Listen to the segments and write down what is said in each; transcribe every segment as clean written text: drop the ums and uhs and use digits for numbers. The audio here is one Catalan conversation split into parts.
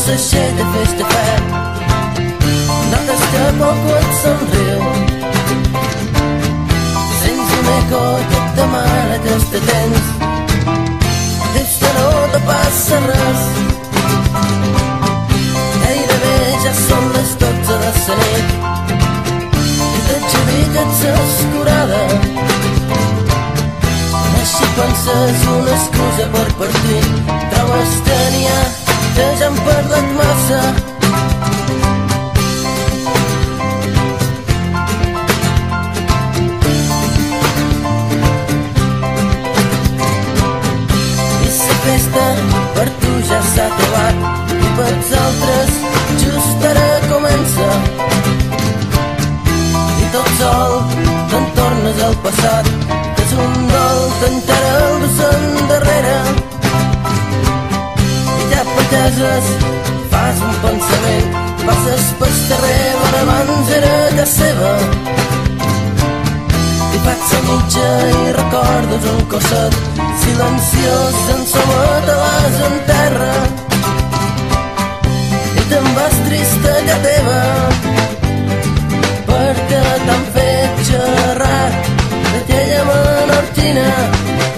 s'aixeca fes-te fe. Notes que poco et somriu, sents un eco que et demana que te tens. Dius que no te passa res, gairebé ja són les 12 de la nit i t'adjudiques escurada. Així penses una excusa per partir, trobes que n'hi ha que ja han parlat massa. I la festa per tu ja s'ha acabat i pels altres just ara comença. I tot sol te'n tornes al passat, que és un dol que encara el dus endarrere. I ja pateses, fas un pensament, passes pel carrer on abans era casa seva. I faig la mitja i recordes un cosset silenciós en sa matalàs en terra. I te'n vas trista ja teva, perquè t'han fet xerrar d'aquella menorquina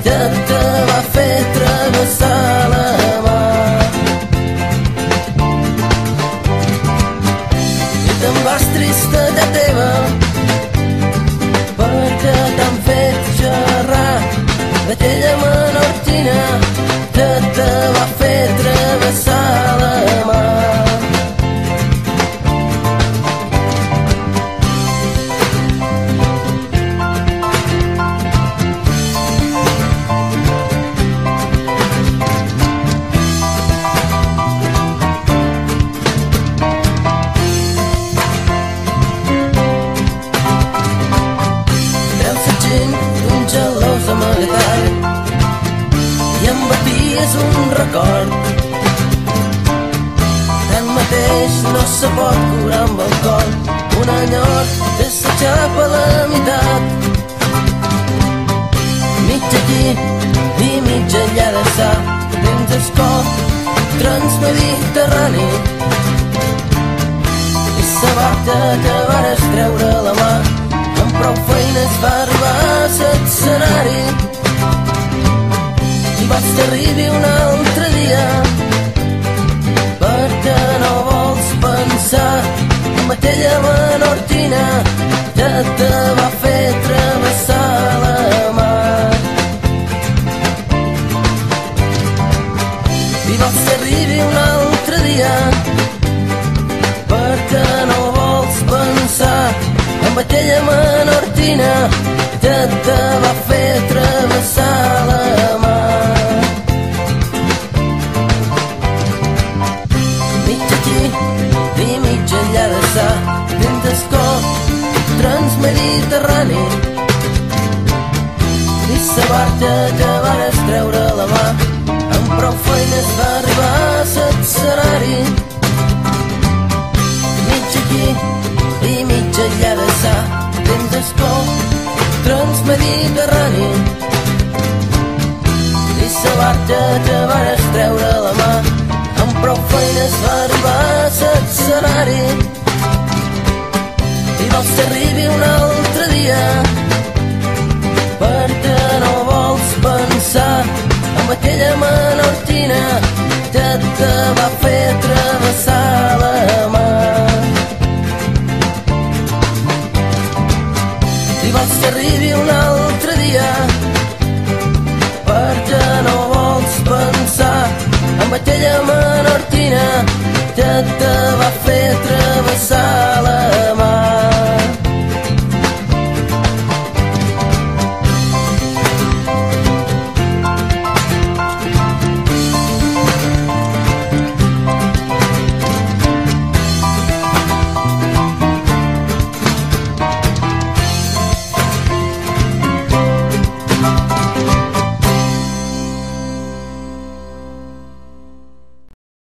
que te va fer travessar la mar. I te'n vas trista ja teva, perquè t'han fet xerrar d'aquella menorquina que te va fer travessar la mar. I em baties un record, tanmateix no se pot curar amb alcohol. Un enyor que s'aixapa a la meitat, mig aquí i mig allà de sa, dins el cor transmediterrani. I la barca que vares treure a la mà, amb prou feines va arribar a l'escenari. I vaig t'arribi un altre dia, perquè no vols pensar en aquella menorquina que te va fer travessar la mar. I vaig t'arribi un altre dia, perquè no vols pensar en aquella menorquina que te va fer travessar la mar. Mig aquí i mig allà de sa, dins el cor transmediterrani. I la barca que vares treure a la mà, amb prou feines va arribar a l'escenari. Mig aquí i mig allà de sa, dins el cor transmediterrani. I la barca que vares treure a la mà, amb prou feines va arribar a l'escenari. I vols que arribi un altre dia, perquè no vols pensar en aquella menorquina que te va fer travessar la mar. I vols que arribi un altre dia, perquè no vols pensar en aquella menorquina que te